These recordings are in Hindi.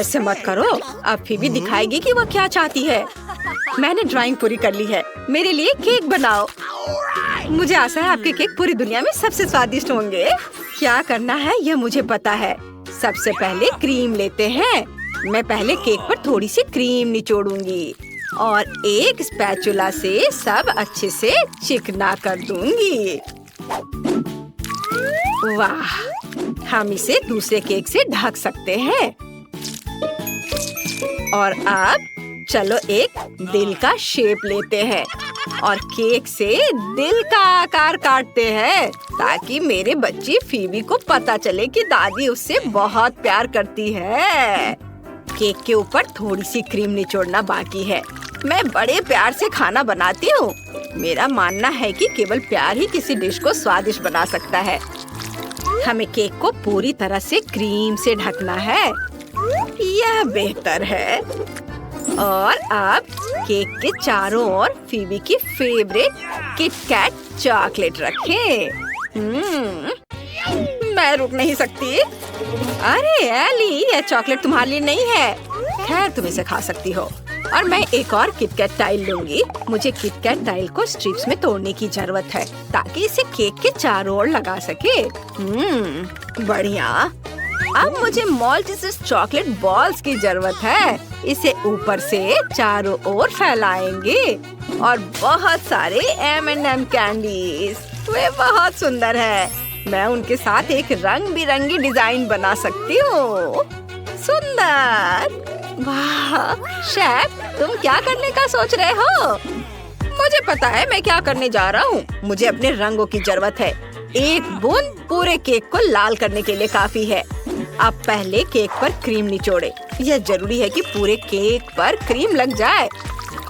ऐसे मत करो, अब फिर दिखाएगी कि वो क्या चाहती है। मैंने ड्राइंग पूरी कर ली है, मेरे लिए केक बनाओ। मुझे आशा है आपके केक पूरी दुनिया में सबसे स्वादिष्ट होंगे। क्या करना है यह मुझे पता है। सबसे पहले क्रीम लेते हैं। मैं पहले केक पर थोड़ी सी क्रीम निचोड़ूंगी और एक स्पैचुला से सब अच्छे से चिकना कर दूंगी। वाह, हम इसे दूसरे केक से ढक सकते हैं। और अब चलो एक दिल का शेप लेते हैं और केक से दिल का आकार काटते हैं ताकि मेरे बच्ची फीबी को पता चले कि दादी उससे बहुत प्यार करती है। केक के ऊपर थोड़ी सी क्रीम निचोड़ना बाकी है। मैं बड़े प्यार से खाना बनाती हूँ। मेरा मानना है कि केवल प्यार ही किसी डिश को स्वादिष्ट बना सकता है। हमें केक को पूरी तरह से क्रीम से ढकना है, यह बेहतर है। और अब केक के चारों ओर फीबी की फेवरेट किटकैट चॉकलेट रखें। मैं रुक नहीं सकती। अरे एली, यह चॉकलेट तुम्हारे लिए नहीं है। खैर, तुम इसे खा सकती हो। और मैं एक और किटकैट टाइल लूंगी। मुझे किटकैट टाइल को स्ट्रिप्स में तोड़ने की जरूरत है ताकि इसे केक के चारों ओर लगा सके। बढ़िया। अब मुझे मल्टीसिस चॉकलेट बॉल्स की जरूरत है। इसे ऊपर से चारों ओर फैलाएंगे और बहुत सारे M&M कैंडीज। वे बहुत सुंदर है। मैं उनके साथ एक रंग बिरंगी डिजाइन बना सकती हूँ। सुंदर। वाह शेफ, तुम क्या करने का सोच रहे हो? मुझे पता है मैं क्या करने जा रहा हूँ। मुझे अपने रंगों की जरूरत है। एक बूंद पूरे केक को लाल करने के लिए काफी है। अब पहले केक पर क्रीम निचोड़े। यह जरूरी है कि पूरे केक पर क्रीम लग जाए।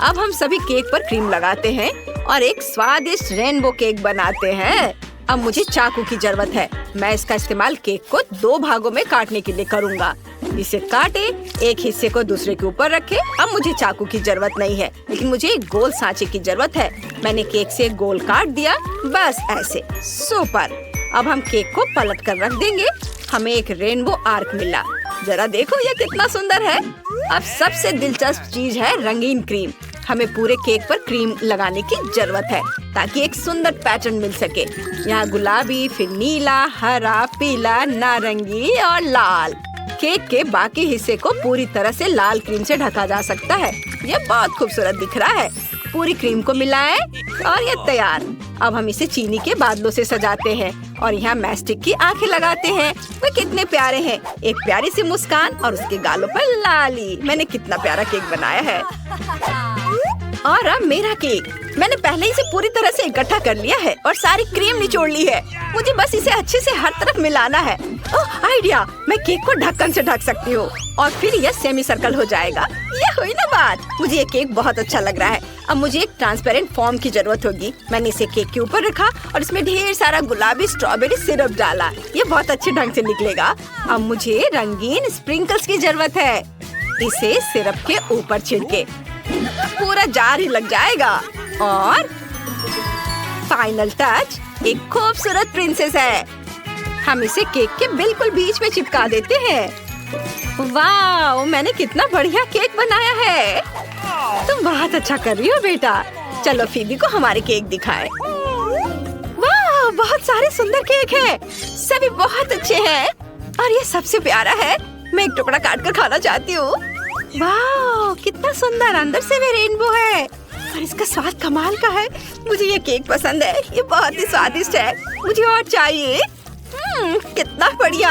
अब हम सभी केक पर क्रीम लगाते हैं और एक स्वादिष्ट रेनबो केक बनाते हैं। अब मुझे चाकू की जरूरत है। मैं इसका इस्तेमाल केक को 2 भागों में काटने के लिए करूँगा। इसे काटे, एक हिस्से को दूसरे के ऊपर रखे। अब मुझे चाकू की जरूरत नहीं है, लेकिन मुझे एक गोल सांचे की जरूरत है। मैंने केक से एक गोल काट दिया, बस ऐसे। सुपर। अब हम केक को पलट कर रख देंगे। हमें एक रेनबो आर्क मिला। जरा देखो यह कितना सुंदर है। अब सबसे दिलचस्प चीज है रंगीन क्रीम। हमें पूरे केक पर क्रीम लगाने की जरूरत है ताकि एक सुंदर पैटर्न मिल सके। यहाँ गुलाबी, फिर नीला, हरा, पीला, नारंगी और लाल। केक के बाकी हिस्से को पूरी तरह से लाल क्रीम से ढका जा सकता है। यह बहुत खूबसूरत दिख रहा है। पूरी क्रीम को मिलाएं और यह तैयार। अब हम इसे चीनी के बादलों से सजाते हैं और यहाँ मैस्टिक की आंखें लगाते हैं। वे कितने प्यारे हैं। एक प्यारी सी मुस्कान और उसके गालों पर लाली। मैंने कितना प्यारा केक बनाया है। और अब मेरा केक। मैंने पहले इसे पूरी तरह से इकट्ठा कर लिया है और सारी क्रीम निचोड़ ली है। मुझे बस इसे अच्छे से हर तरफ मिलाना है। ओह आइडिया, मैं केक को ढक्कन से ढक सकती हूँ और फिर यह सेमी सर्कल हो जाएगा। यह हुई ना बात। मुझे ये केक बहुत अच्छा लग रहा है। अब मुझे एक ट्रांसपेरेंट फॉर्म की जरूरत होगी। मैंने इसे केक के ऊपर रखा और इसमें ढेर सारा गुलाबी स्ट्रॉबेरी सिरप डाला। ये बहुत अच्छे ढंग से निकलेगा। अब मुझे रंगीन स्प्रिंकल्स की जरूरत है। इसे सिरप के ऊपर छिड़के, पूरा जार ही लग जाएगा। और फाइनल टच, एक खूबसूरत प्रिंसेस है। हम इसे केक के बिल्कुल बीच में चिपका देते हैं। वाह, मैंने कितना बढ़िया केक बनाया है। तुम बहुत अच्छा कर रही हो बेटा। चलो फीबी को हमारे केक दिखाएं। वाह, बहुत सारे सुंदर केक हैं। सभी बहुत अच्छे हैं और ये सबसे प्यारा है। मैं एक टुकड़ा काट कर खाना चाहती हूँ। वाह, कितना सुंदर। अंदर से भी रेनबो है और इसका स्वाद कमाल का है। मुझे ये केक पसंद है। ये बहुत ही स्वादिष्ट है। मुझे और चाहिए। कितना बढ़िया।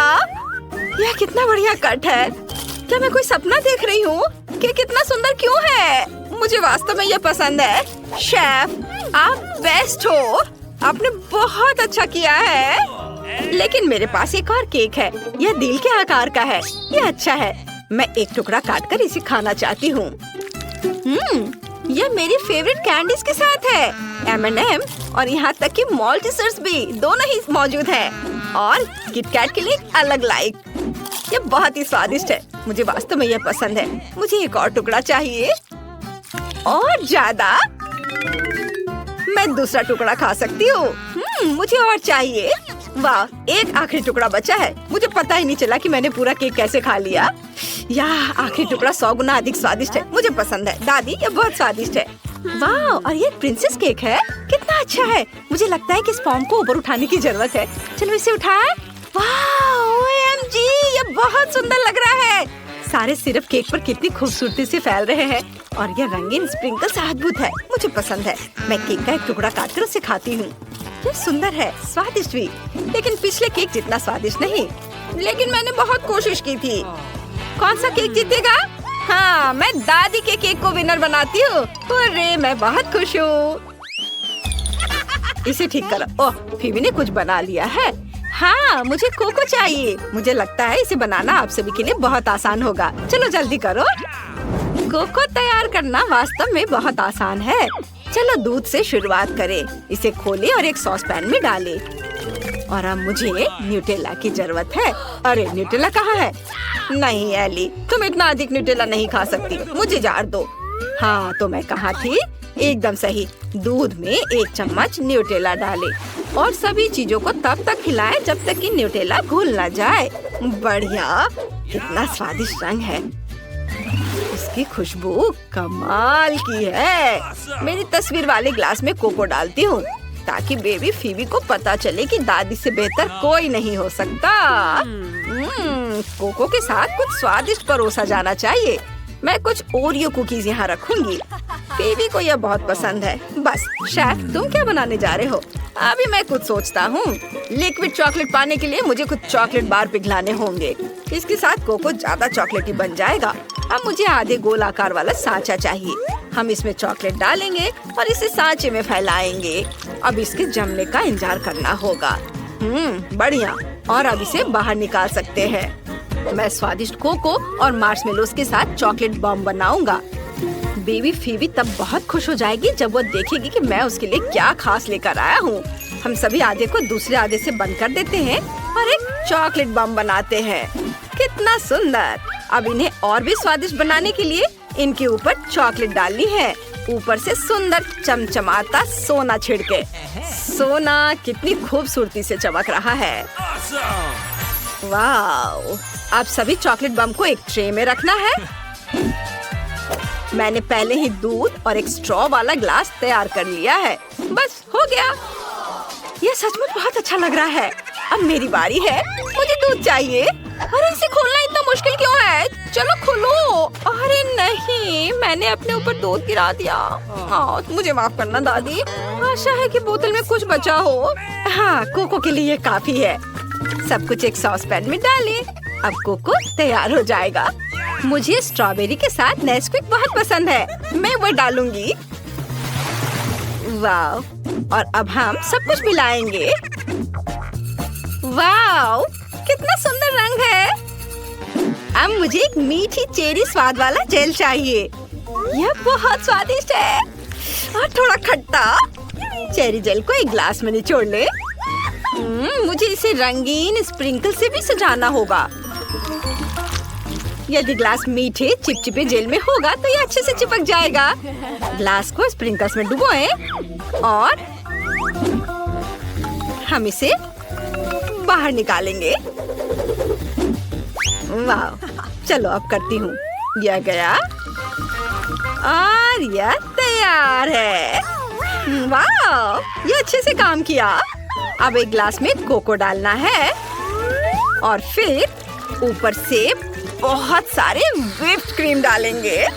यह कितना बढ़िया कट है। क्या मैं कोई सपना देख रही हूँ? कि कितना सुंदर क्यों है? मुझे वास्तव में यह पसंद है। शेफ, आप बेस्ट हो। आपने बहुत अच्छा किया है। लेकिन मेरे पास एक और केक है। यह दिल के आकार का है। यह अच्छा है। मैं एक टुकड़ा काटकर इसे खाना चाहती हूँ। यह मेरी फेवरेट कैंडीज के साथ है। M&M और यहाँ तक कि मल्टीसिस भी, दोनों ही मौजूद है। और किटकैट के लिए अलग लाइक। ये बहुत ही स्वादिष्ट है। मुझे वास्तव में यह पसंद है। मुझे एक और टुकड़ा चाहिए और ज्यादा। मैं दूसरा टुकड़ा खा सकती हूँ। मुझे और चाहिए। वाह, एक आखिरी टुकड़ा बचा है। मुझे पता ही नहीं चला कि मैंने पूरा केक कैसे खा लिया। यह आखिरी टुकड़ा 100 गुना अधिक स्वादिष्ट है। मुझे पसंद है दादी, ये बहुत स्वादिष्ट है। वाह, और ये प्रिंसेस केक है, कितना अच्छा है। मुझे लगता है कि इस फॉर्म को ऊपर उठाने की जरूरत है। चलो इसे उठाए। वाह, OMG, ये बहुत सुंदर लग रहा है। सारे सिर्फ केक पर कितनी खूबसूरती से फैल रहे हैं और ये रंगीन स्प्रिंकल्स अद्भुत है। मुझे पसंद है। मैं केक का एक टुकड़ा काटकर उसे खाती हूँ। ये सुंदर है, स्वादिष्ट भी, लेकिन पिछले केक जितना स्वादिष्ट नहीं। लेकिन मैंने बहुत कोशिश की थी। कौन सा केक जीतेगा? हाँ, मैं दादी के केक को विनर बनाती हूँ। अरे, मैं बहुत खुश हूँ। इसे ठीक करो। ओह, फीबी ने कुछ बना लिया है। हाँ, मुझे कोको चाहिए। मुझे लगता है इसे बनाना आप सभी के लिए बहुत आसान होगा। चलो जल्दी करो। कोको तैयार करना वास्तव में बहुत आसान है। चलो दूध से शुरुआत करें। इसे खोलें और एक सॉस पैन में डालें। और अब मुझे न्यूटेला की जरूरत है। अरे, न्यूटेला कहाँ है? नहीं एली, तुम इतना अधिक न्यूटेला नहीं खा सकती। मुझे जार दो। हाँ, तो मैं कहाँ थी? एकदम सही। दूध में 1 चम्मच न्यूटेला डालें और सभी चीजों को तब तक हिलाएं जब तक कि न्यूटेला घुल न जाए। बढ़िया, कितना स्वादिष्ट रंग है। इसकी खुशबू कमाल की है। मेरी तस्वीर वाले ग्लास में कोको डालती हूँ ताकि बेबी फीबी को पता चले कि दादी से बेहतर कोई नहीं हो सकता। कोको के साथ कुछ स्वादिष्ट परोसा जाना चाहिए। मैं कुछ ओरियो कुकीज यहाँ रखूंगी। बेबी को यह बहुत पसंद है। बस शेफ, तुम क्या बनाने जा रहे हो? अभी मैं कुछ सोचता हूँ। लिक्विड चॉकलेट पाने के लिए मुझे कुछ चॉकलेट बार पिघलाने होंगे। इसके साथ कोको ज्यादा चॉकलेटी बन जाएगा। अब मुझे आधे गोल आकार वाला सांचा चाहिए। हम इसमें चॉकलेट डालेंगे और इसे सांचे में फैलाएंगे। अब इसके जमने का इंतजार करना होगा। बढ़िया। और अब इसे बाहर निकाल सकते हैं। मैं स्वादिष्ट कोको और मार्शमेलोस के साथ चॉकलेट बॉम्ब बनाऊंगा। बेबी फीबी तब बहुत खुश हो जाएगी जब वो देखेगी कि मैं उसके लिए क्या खास लेकर आया हूँ। हम सभी आधे को दूसरे आधे से बंद कर देते हैं और एक चॉकलेट बम बनाते हैं। कितना सुंदर। अब इन्हें और भी स्वादिष्ट बनाने के लिए इनके ऊपर चॉकलेट डालनी है। ऊपर से सुंदर चमचमाता सोना छिड़के। सोना कितनी खूबसूरती से चमक रहा है। वाह, अब सभी चॉकलेट बम को एक ट्रे में रखना है। मैंने पहले ही दूध और एक स्ट्रॉ वाला ग्लास तैयार कर लिया है। बस हो गया। यह सचमुच बहुत अच्छा लग रहा है। अब मेरी बारी है। मुझे दूध चाहिए। अरे, इसे खोलना इतना मुश्किल क्यों है? चलो खोलो। अरे नहीं, मैंने अपने ऊपर दूध गिरा दिया। हाँ, मुझे माफ करना दादी। आशा है कि बोतल में कुछ बचा हो। हाँ, कोको के लिए काफी है। सब कुछ एक सॉस पैन में डालें। अब कोको तैयार हो जाएगा। मुझे स्ट्रॉबेरी के साथ नेस्क्विक बहुत पसंद है। मैं वो डालूंगी। वाह, और अब हम सब कुछ मिलाएंगे। वाह, कितना सुंदर रंग है। अब मुझे एक मीठी चेरी स्वाद वाला जेल चाहिए। यह बहुत स्वादिष्ट है और थोड़ा खट्टा। चेरी जेल को एक ग्लास में निचोड़ ले। मुझे इसे रंगीन स्प्रिंकल से भी सजाना होगा। यदि ग्लास मीठे चिपचिपे जेल में होगा तो ये अच्छे से चिपक जाएगा। ग्लास को स्प्रिंकल्स में डुबोएं और हम इसे बाहर निकालेंगे। वाह, चलो अब करती हूँ। यह गया और यह तैयार है। वाह, ये अच्छे से काम किया। अब एक ग्लास में कोको डालना है और फिर ऊपर से बहुत सारे व्हिप्ड क्रीम डालेंगे।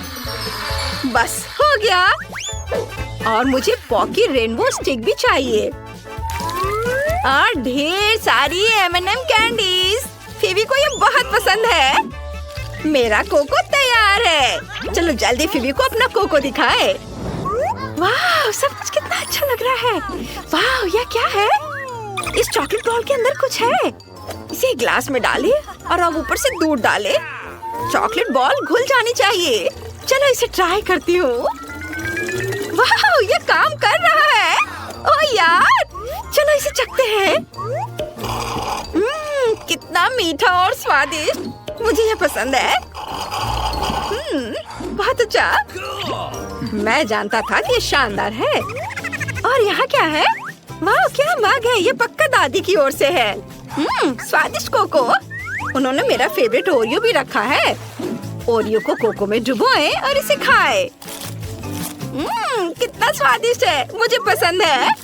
बस हो गया। और मुझे पॉकी रेनबो स्टिक भी चाहिए और ढेर सारी M&M कैंडीज। फीबी को ये बहुत पसंद है। मेरा कोको तैयार है। चलो जल्दी फीबी को अपना कोको दिखाए। वाह, सब कुछ कितना अच्छा लग रहा है। वाह, यह क्या है? इस चॉकलेट बॉल के अंदर कुछ है। इसे ग्लास में डाले और अब ऊपर से दूध डाले। चॉकलेट बॉल घुल जानी चाहिए। चलो इसे ट्राई करती हूँ। वाह, ये काम कर रहा है। ओह यार, चलो इसे चखते हैं। कितना मीठा और स्वादिष्ट। मुझे ये पसंद है। बहुत अच्छा। मैं जानता था कि ये शानदार है। और यहाँ क्या है? वाह क्या मग है, ये पक्का दादी की ओर से है। स्वादिष्ट कोको। उन्होंने मेरा फेवरेट ओरियो भी रखा है। ओरियो को कोको में डुबोएं और इसे खाएं। कितना स्वादिष्ट है, मुझे पसंद है।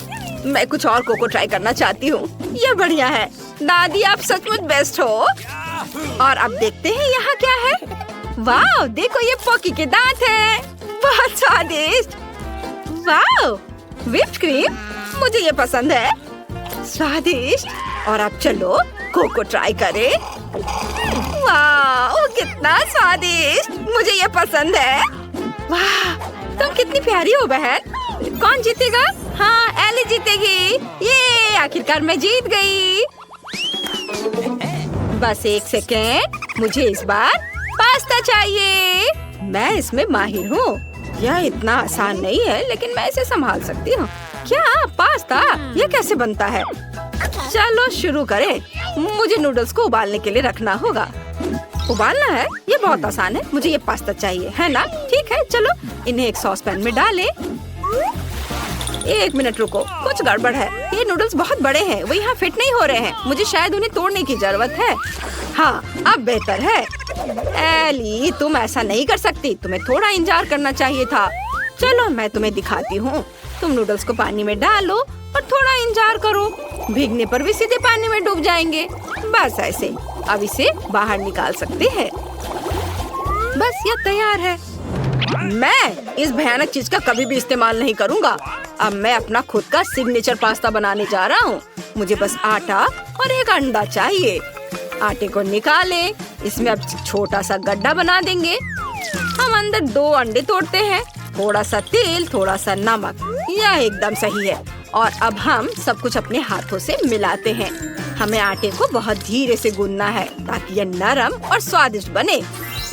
मैं कुछ और कोको ट्राई करना चाहती हूँ। यह बढ़िया है। दादी आप सचमुच बेस्ट हो। और अब देखते हैं यहाँ क्या है। वाह देखो, ये पॉकी के दांत है। बहुत स्वादिष्ट। वाह व्हिप्ड क्रीम, मुझे ये पसंद है। स्वादिष्ट। और अब चलो कोको ट्राई करें। वाह कितना स्वादिष्ट, मुझे ये पसंद है। वाह तुम कितनी प्यारी हो बहन। कौन जीतेगा? हाँ एली जीतेगी। ये आखिरकार मैं जीत गई। बस एक सेकेंड, मुझे इस बार पास्ता चाहिए। मैं इसमें माहिर हूँ। यह इतना आसान नहीं है, लेकिन मैं इसे संभाल सकती हूँ। क्या पास्ता? यह कैसे बनता है? चलो शुरू करें। मुझे नूडल्स को उबालने के लिए रखना होगा। उबालना है? ये बहुत आसान है। मुझे ये पास्ता चाहिए, है ना? ठीक है, चलो इन्हें एक सॉस पैन में डालें। एक मिनट रुको, कुछ गड़बड़ है। ये नूडल्स बहुत बड़े हैं, वो यहाँ फिट नहीं हो रहे हैं। मुझे शायद उन्हें तोड़ने की जरूरत है। हाँ अब बेहतर है। एली तुम ऐसा नहीं कर सकती, तुम्हें थोड़ा इंतजार करना चाहिए था। चलो मैं तुम्हें दिखाती हूँ। तुम नूडल्स को पानी में डालो और थोड़ा इंतजार करो। भीगने पर भी सीधे पानी में डूब जाएंगे। बस ऐसे। अब इसे बाहर निकाल सकते हैं। बस ये तैयार है। मैं इस भयानक चीज का कभी भी इस्तेमाल नहीं करूँगा। अब मैं अपना खुद का सिग्नेचर पास्ता बनाने जा रहा हूँ। मुझे बस आटा और एक अंडा चाहिए। आटे को निकालें। इसमें अब छोटा सा गड्ढा बना देंगे। हम अंदर 2 अंडे तोड़ते हैं। थोड़ा सा तेल, थोड़ा सा नमक। यह एकदम सही है। और अब हम सब कुछ अपने हाथों से मिलाते हैं। हमें आटे को बहुत धीरे से गूंदना है ताकि यह नरम और स्वादिष्ट बने।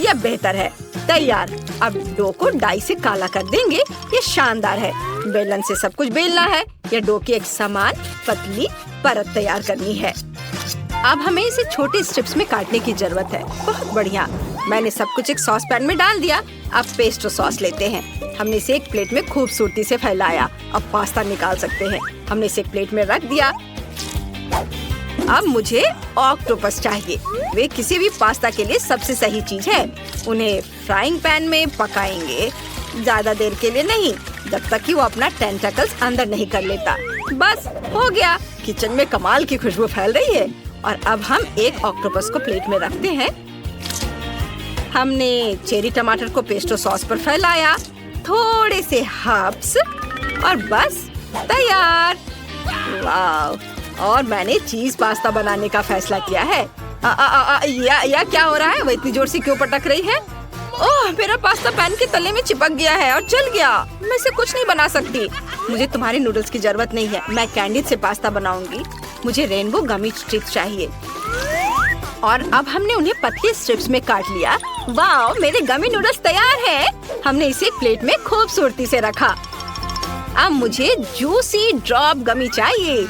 यह बेहतर है। तैयार। अब डो को डाई से काला कर देंगे। ये शानदार है। बेलन से सब कुछ बेलना है। यह डो की एक समान पतली परत तैयार करनी है। अब हमें इसे छोटे स्ट्रिप्स में काटने की जरूरत है। बहुत बढ़िया। मैंने सब कुछ एक सॉस पैन में डाल दिया। अब पेस्टो सॉस लेते हैं। हमने इसे एक प्लेट में खूबसूरती से फैलाया। अब पास्ता निकाल सकते हैं। हमने इसे एक प्लेट में रख दिया। अब मुझे ऑक्टोपस चाहिए। वे किसी भी पास्ता के लिए सबसे सही चीज है। उन्हें फ्राइंग पैन में पकाएंगे, ज्यादा देर के लिए नहीं, जब तक कि वो अपना टेंटाकल्स अंदर नहीं कर लेता। बस हो गया। किचन में कमाल की खुशबू फैल रही है। और अब हम एक ऑक्टोपस को प्लेट में रखते हैं। हमने चेरी टमाटर को पेस्टो सॉस पर फैलाया, थोड़े से हर्ब्स और बस तैयार। वाह। और मैंने चीज पास्ता बनाने का फैसला किया है। या क्या हो रहा है? वो इतनी जोर से क्यों पटक रही है? ओह मेरा पास्ता पैन के तले में चिपक गया है और जल गया। मैं इसे कुछ नहीं बना सकती। मुझे तुम्हारे नूडल्स की जरूरत नहीं है। मैं कैंडी से पास्ता बनाऊंगी। मुझे रेनबो गमी स्ट्रिप्स चाहिए। और अब हमने उन्हें पतली स्ट्रिप्स में काट लिया। वाह मेरे गमी नूडल्स तैयार हैं। हमने इसे प्लेट में खूबसूरती से रखा। अब मुझे जूसी ड्रॉप गमी चाहिए।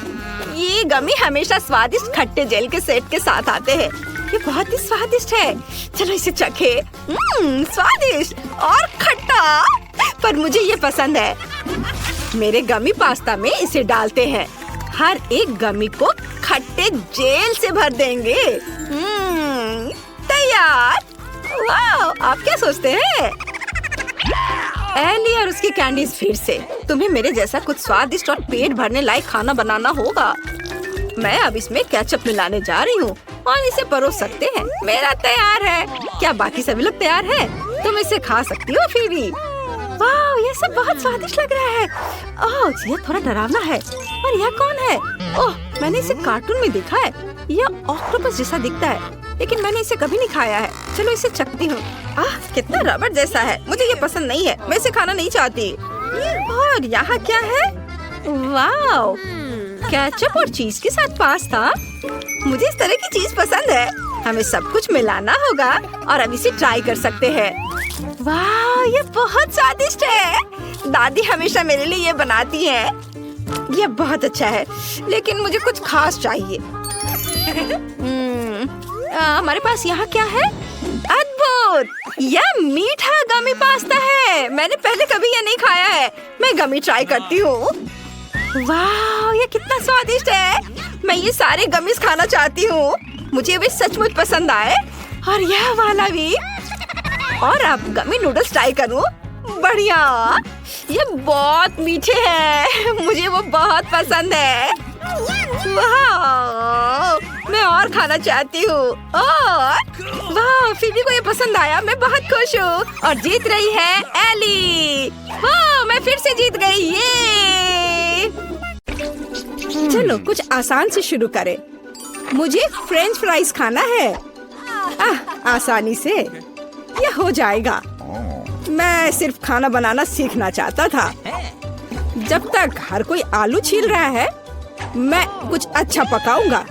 ये गमी हमेशा स्वादिष्ट खट्टे जेल के सेट के साथ आते हैं। ये बहुत ही स्वादिष्ट है। चलो इसे चखे। स्वादिष्ट और खट्टा, पर मुझे ये पसंद है। मेरे गमी पास्ता में इसे डालते हैं। हर एक गमी को खट्टे जेल से भर देंगे। तैयार। वाह आप क्या सोचते हैं? एली और उसकी कैंडीज फिर से। तुम्हें मेरे जैसा कुछ स्वादिष्ट और पेट भरने लायक खाना बनाना होगा। मैं अब इसमें केचप मिलाने जा रही हूँ और इसे परोस सकते हैं। मेरा तैयार है। क्या बाकी सभी लोग तैयार हैं? तुम इसे खा सकती हो फीवी। वाह ये सब बहुत स्वादिष्ट लग रहा है। ओह ये थोड़ा डरावना है। और यह कौन है? ओह मैंने इसे कार्टून में देखा है। यह ऑक्टोपस जैसा दिखता है, लेकिन मैंने इसे कभी नहीं खाया है। चलो इसे चखती हूँ। कितना रबड़ जैसा है। मुझे ये पसंद नहीं है। मैं इसे खाना नहीं चाहती। और यहाँ क्या है? वाह केचप और चीज के साथ पास्ता। मुझे इस तरह की चीज पसंद है। हमें सब कुछ मिलाना होगा और अब इसे ट्राई कर सकते हैं। वाह ये बहुत स्वादिष्ट है। दादी हमेशा मेरे लिए ये बनाती है। ये बहुत अच्छा है, लेकिन मुझे कुछ खास चाहिए। हमारे पास यहाँ क्या है? अद्भुत! यह मीठा गमी पास्ता है। मैंने पहले कभी ये नहीं खाया है। मैं गमी ट्राई करती हूँ। वाह, ये कितना स्वादिष्ट है। मैं ये सारे गमीज खाना चाहती हूँ। मुझे वे सचमुच पसंद आए और यह वाला भी। और अब गमी नूडल्स ट्राई करूँ। बढ़िया, ये बहुत मीठे हैं। मुझे वो बहुत पसंद है। वाह, मैं और खाना चाहती हूँ। वाह, फिर भी को ये पसंद आया। मैं बहुत खुश हूँ। और जीत रही है एली। वाह, मैं फिर से जीत गई। ये चलो कुछ आसान से शुरू करें। मुझे फ्रेंच फ्राइज खाना है। आसानी से यह हो जाएगा। मैं सिर्फ खाना बनाना सीखना चाहता था। जब तक हर कोई आलू छील रहा है, मैं कुछ अच्छा पकाऊंगा।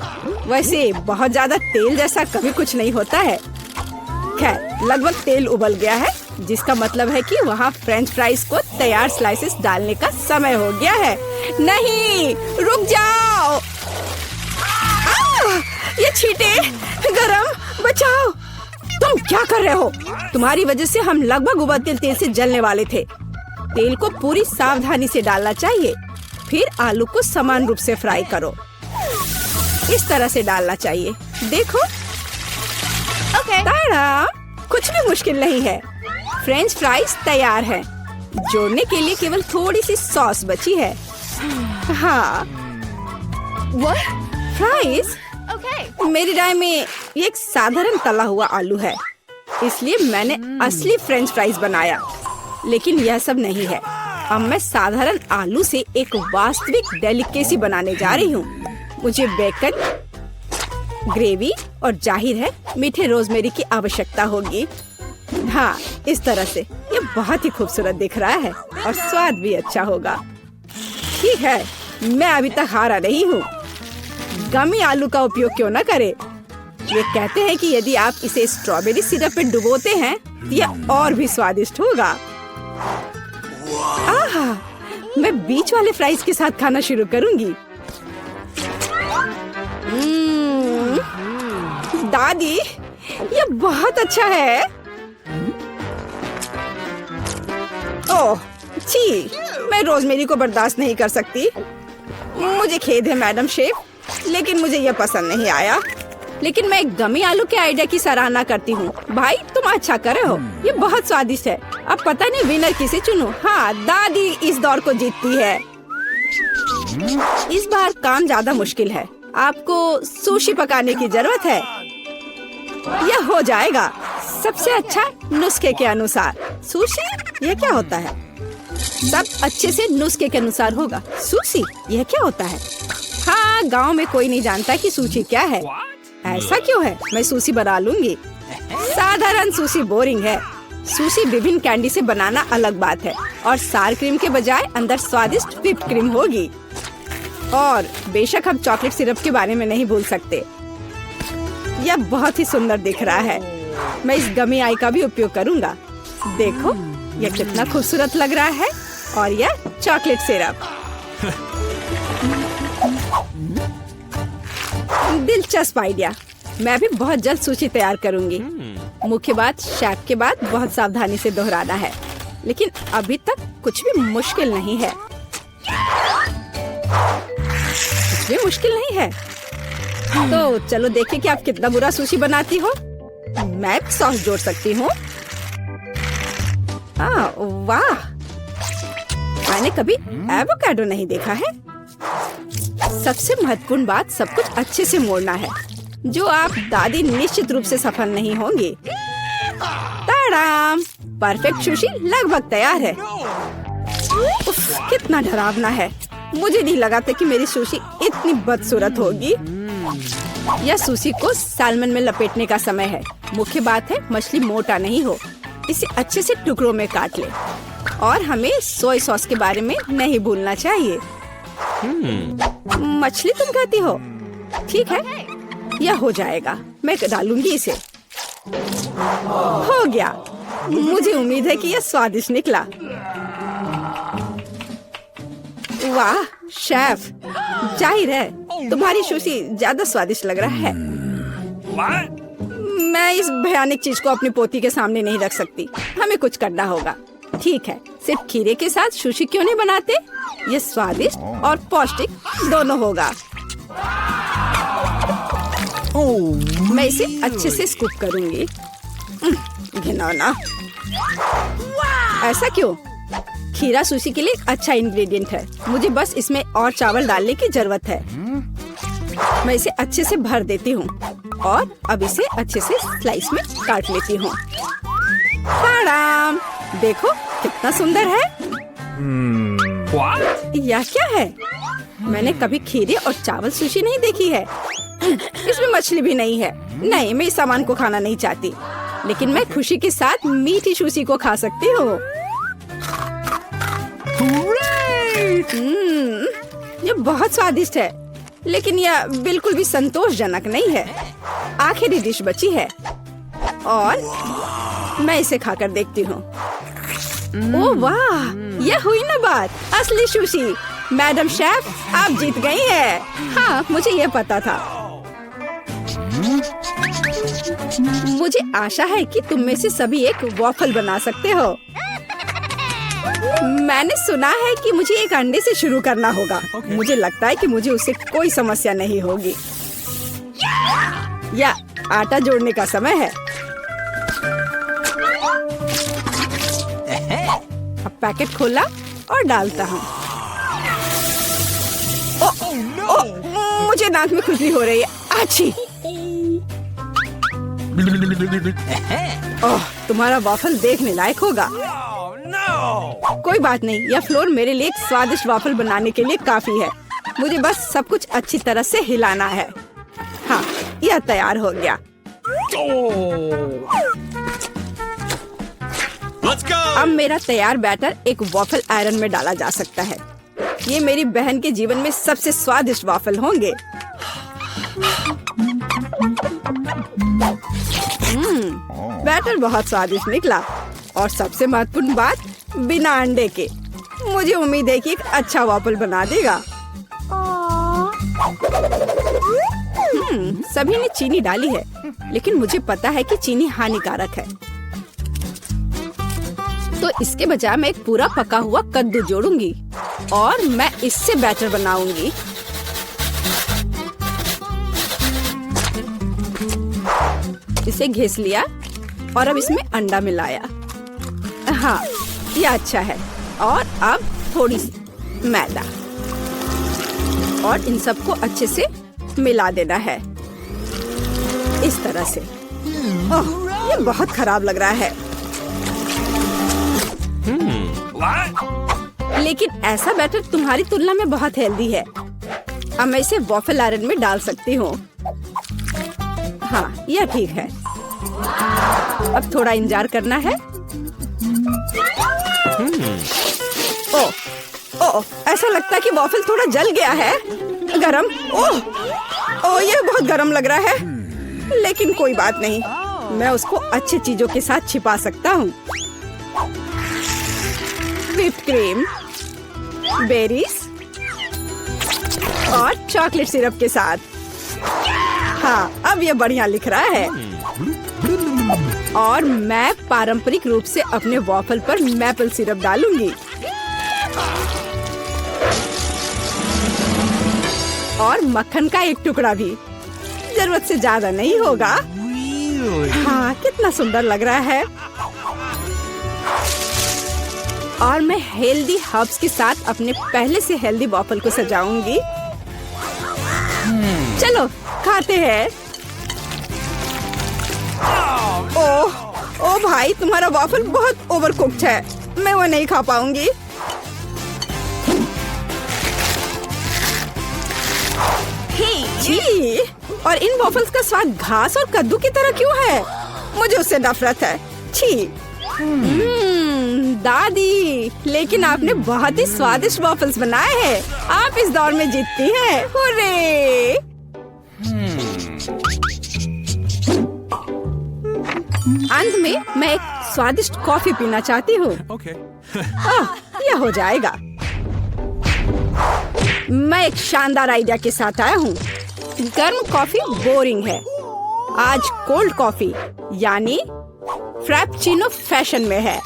वैसे बहुत ज्यादा तेल जैसा कभी कुछ नहीं होता है। खैर, लगभग तेल उबल गया है, जिसका मतलब है कि वहाँ फ्रेंच फ्राइज को तैयार स्लाइसेस डालने का समय हो गया है। नहीं, रुक जाओ। ये छींटे, गरम, बचाओ। तुम क्या कर रहे हो? तुम्हारी वजह से हम लगभग उबलते तेल से जलने वाले थे। तेल को पूरी सावधानी से डालना चाहिए। फिर आलू को समान रूप से फ्राई करो। इस तरह से डालना चाहिए। देखो, ताड़ा, कुछ भी मुश्किल नहीं है। फ्रेंच फ्राइज तैयार है। जोड़ने के लिए केवल थोड़ी सी सॉस बची है। हाँ, वो फ्राइज मेरी राय में ये एक साधारण तला हुआ आलू है, इसलिए मैंने असली फ्रेंच फ्राइज बनाया। लेकिन यह सब नहीं है। अब मैं साधारण आलू से एक वास्तविक डेलिकेसी बनाने जा रही हूँ। मुझे बेकन, ग्रेवी और जाहिर है मीठे रोजमेरी की आवश्यकता होगी। हाँ, इस तरह से ये बहुत ही खूबसूरत दिख रहा है और स्वाद भी अच्छा होगा। ठीक है, मैं अभी तक हारा नहीं हूँ। गमी आलू का उपयोग क्यों न करें? ये कहते हैं कि यदि आप इसे स्ट्रॉबेरी सिरप में डुबोते हैं तो यह और भी स्वादिष्ट होगा। आहा, मैं बीच वाले फ्राइज के साथ खाना शुरू करूंगी। दादी, ये बहुत अच्छा है। ओह, छी, मैं रोजमेरी को बर्दाश्त नहीं कर सकती। मुझे खेद है मैडम शेफ, लेकिन मुझे यह पसंद नहीं आया। लेकिन मैं गमी आलू के आइडिया की सराहना करती हूँ। भाई, तुम अच्छा कर रहे हो। ये बहुत स्वादिष्ट है। अब पता नहीं विनर किसे चुनूं। हाँ, दादी इस दौर को जीतती है। इस बार काम ज्यादा मुश्किल है। आपको सुशी पकाने की जरूरत है। यह हो जाएगा सबसे अच्छा नुस्खे के अनुसार। सुशी, यह क्या होता है? सब अच्छे से नुस्खे के अनुसार होगा। सुशी, यह क्या होता है? हाँ, गांव में कोई नहीं जानता कि सुशी क्या है। ऐसा क्यों है? मैं सुशी बना लूंगी। साधारण सुशी बोरिंग है। सुशी विभिन्न कैंडी से बनाना अलग बात है। और सार क्रीम के बजाय अंदर स्वादिष्ट व्हिप्ड क्रीम होगी। और बेशक हम चॉकलेट सिरप के बारे में नहीं भूल सकते। यह बहुत ही सुंदर दिख रहा है। मैं इस गमी आई का भी उपयोग करूंगा। देखो, यह कितना खूबसूरत लग रहा है। और यह चॉकलेट सिरप। दिलचस्प आइडिया। मैं भी बहुत जल्द सूची तैयार करूंगी। मुख्य बात शेफ के बाद बहुत सावधानी से दोहराना है। लेकिन अभी तक कुछ भी मुश्किल नहीं है। कुछ भी मुश्किल नहीं है। तो चलो देखें कि आप कितना बुरा सुशी बनाती हो। मैं सॉस जोड़ सकती हूँ। वाह, मैंने कभी एवोकाडो नहीं देखा है। सबसे महत्वपूर्ण बात, सब कुछ अच्छे से मोड़ना है, जो आप दादी निश्चित रूप से सफल नहीं होंगी। ताड़ाम, परफेक्ट सुशी लगभग तैयार है। उफ, कितना डरावना है। मुझे नहीं लगा था कि मेरी सुशी इतनी बदसूरत होगी। यह सुशी को सालमन में लपेटने का समय है। मुख्य बात है मछली मोटा नहीं हो। इसे अच्छे से टुकड़ों में काट ले। और हमें सोया सॉस के बारे में नहीं भूलना चाहिए। मछली तुम खाती हो? ठीक है, यह हो जाएगा। मैं डालूंगी इसे। हो गया। मुझे उम्मीद है कि यह स्वादिष्ट निकला। वाह शेफ, जाहिर है तुम्हारी सुशी ज्यादा स्वादिष्ट लग रहा है। मैं इस भयानक चीज को अपनी पोती के सामने नहीं रख सकती। हमें कुछ करना होगा। ठीक है, सिर्फ खीरे के साथ सुशी क्यों नहीं बनाते? ये स्वादिष्ट और पौष्टिक दोनों होगा। मैं इसे अच्छे से स्कूप करूंगी। घिनौना। ऐसा क्यों? खीरा सुशी के लिए अच्छा इंग्रेडिएंट है। मुझे बस इसमें और चावल डालने की जरूरत है। मैं इसे अच्छे से भर देती हूँ और अब इसे अच्छे से स्लाइस में काट लेती हूँ। देखो कितना सुंदर है। यह क्या है? मैंने कभी खीरे और चावल सुशी नहीं देखी है। इसमें मछली भी नहीं है। नहीं, मैं इस सामान को खाना नहीं चाहती, लेकिन मैं खुशी के साथ मीठी सुशी को खा सकती हूँ। ये बहुत स्वादिष्ट है, लेकिन यह बिल्कुल भी संतोषजनक नहीं है। आखिरी डिश बची है और मैं इसे खाकर देखती हूँ। ओह वाह, यह हुई ना बात, असली सुशी। मैडम शेफ, आप जीत गई हैं। हाँ, मुझे यह पता था। मुझे आशा है कि तुम में से सभी एक वॉफल बना सकते हो। मैंने सुना है कि मुझे एक अंडे से शुरू करना होगा। मुझे लगता है कि मुझे उससे कोई समस्या नहीं होगी। या आटा जोड़ने का समय है। अब पैकेट खोला और डालता हूँ। मुझे नाक में खुजली हो रही है। आछी। ओह, तुम्हारा वाफल देखने लायक होगा। कोई बात नहीं, यह फ्लोर मेरे लिए एक स्वादिष्ट वाफल बनाने के लिए काफी है। मुझे बस सब कुछ अच्छी तरह से हिलाना है। हाँ, यह तैयार हो गया। अब मेरा तैयार बैटर एक वाफल आयरन में डाला जा सकता है। ये मेरी बहन के जीवन में सबसे स्वादिष्ट वाफल होंगे। बैटर बहुत स्वादिष्ट निकला और सबसे महत्वपूर्ण बात, बिना अंडे के। मुझे उम्मीद है कि एक अच्छा वाफल बना देगा। सभी ने चीनी डाली है, लेकिन मुझे पता है कि चीनी हानिकारक है। तो इसके बजाय मैं एक पूरा पका हुआ कद्दू जोड़ूंगी और मैं इससे बैटर बनाऊंगी। इसे घिस लिया और अब इसमें अंडा मिलाया। हाँ, ये अच्छा है। और अब थोड़ी सी मैदा और इन सबको अच्छे से मिला देना है, इस तरह से। ओह, ये बहुत खराब लग रहा है। लेकिन ऐसा बैटर तुम्हारी तुलना में बहुत हेल्दी है। अब मैं इसे वॉफल आयरन में डाल सकती हूँ। हाँ, यह ठीक है। अब थोड़ा इंतजार करना है। ओह, ऐसा लगता है कि वॉफल थोड़ा जल गया है। गरम। ओह, यह बहुत गरम लग रहा है। लेकिन कोई बात नहीं, मैं उसको अच्छी चीजों के साथ छिपा सकता हूँ। व्हिप्ड क्रीम, बेरीज और चॉकलेट सिरप के साथ। हाँ, अब ये बढ़िया लिख रहा है। और मैं पारंपरिक रूप से अपने वॉफल पर मैपल सिरप डालूंगी और मक्खन का एक टुकड़ा भी। जरूरत से ज्यादा नहीं होगा। हाँ, कितना सुंदर लग रहा है। और मैं हेल्दी हर्ब्स के साथ अपने पहले से हेल्दी वॉफल को सजाऊंगी। चलो खाते हैं। ओह भाई, तुम्हारा वॉफल बहुत ओवरकुक्ड है। मैं वो नहीं खा पाऊंगी। छी, और इन वॉफल्स का स्वाद घास और कद्दू की तरह क्यों है? मुझे उससे नफरत है। छी। दादी, लेकिन आपने बहुत ही स्वादिष्ट वॉफल्स बनाए हैं। आप इस दौर में जीतती हैं। हुर्रे! अंत में मैं एक स्वादिष्ट कॉफी पीना चाहती हूँ। यह हो जाएगा। मैं एक शानदार आइडिया के साथ आया हूँ। गर्म कॉफी बोरिंग है। आज कोल्ड कॉफी यानी फ्रैप्चिनो फैशन में है।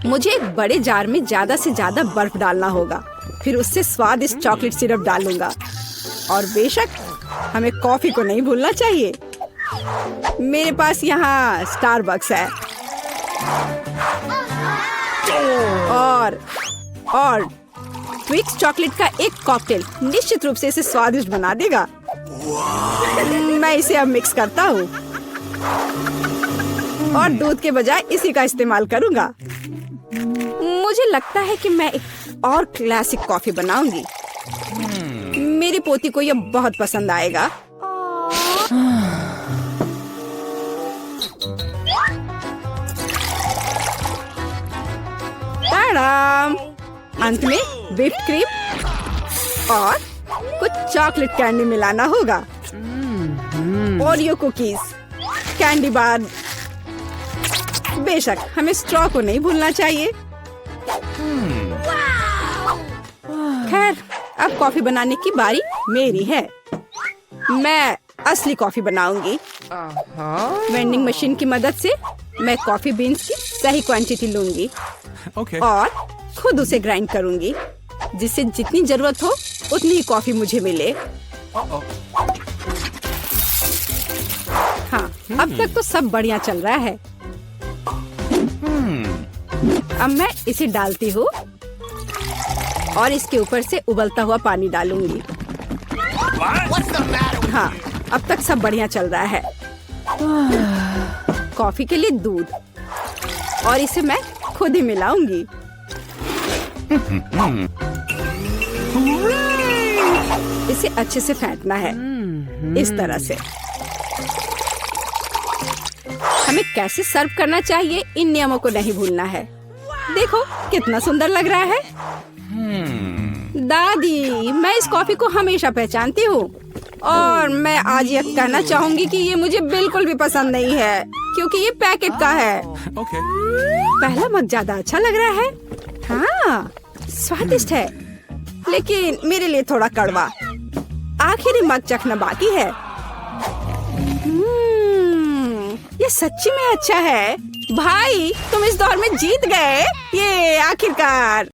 मुझे एक बड़े जार में ज्यादा से ज्यादा बर्फ डालना होगा। फिर उससे स्वादिष्ट चॉकलेट सिरप डालूंगा। और बेशक हमें कॉफी को नहीं भूलना चाहिए। मेरे पास यहाँ स्टारबक्स है। और ट्विक्स चॉकलेट का एक कॉकटेल निश्चित रूप से इसे स्वादिष्ट बना देगा। मैं इसे अब मिक्स करता हूँ और दूध के बजाय इसी का इस्तेमाल करूँगा। मुझे लगता है कि मैं एक और क्लासिक कॉफी बनाऊंगी। मेरी पोती को यह बहुत पसंद आएगा। ताड़ाम! अंत में व्हिप्ड क्रीम और कुछ चॉकलेट कैंडी मिलाना होगा। Oreo cookies, candy bar. बेशक हमें स्ट्रॉ को नहीं भूलना चाहिए। खैर, अब कॉफी बनाने की बारी मेरी है। मैं असली कॉफी बनाऊंगी। वेंडिंग मशीन की मदद से मैं कॉफी बीन्स की सही क्वांटिटी लूंगी और खुद उसे ग्राइंड करूंगी, जिससे जितनी जरूरत हो उतनी ही कॉफी मुझे मिले। हाँ, अब तक तो सब बढ़िया चल रहा है। अब मैं इसे डालती हूँ और इसके ऊपर से उबलता हुआ पानी डालूंगी। हाँ, अब तक सब बढ़िया चल रहा है। कॉफी के लिए दूध, और इसे मैं खुद ही मिलाऊंगी। इसे अच्छे से फेंटना है, इस तरह से। हमें कैसे सर्व करना चाहिए, इन नियमों को नहीं भूलना है। देखो कितना सुंदर लग रहा है। दादी, मैं इस कॉफी को हमेशा पहचानती हूँ और मैं आज यह कहना चाहूंगी कि ये मुझे बिल्कुल भी पसंद नहीं है, क्योंकि ये पैकेट का है। पहला मग ज्यादा अच्छा लग रहा है। हाँ, स्वादिष्ट है, लेकिन मेरे लिए थोड़ा कड़वा। आखिरी मग चखना बाकी है। ये सच्ची में अच्छा है। भाई, तुम इस दौर में जीत गए। ये आखिरकार।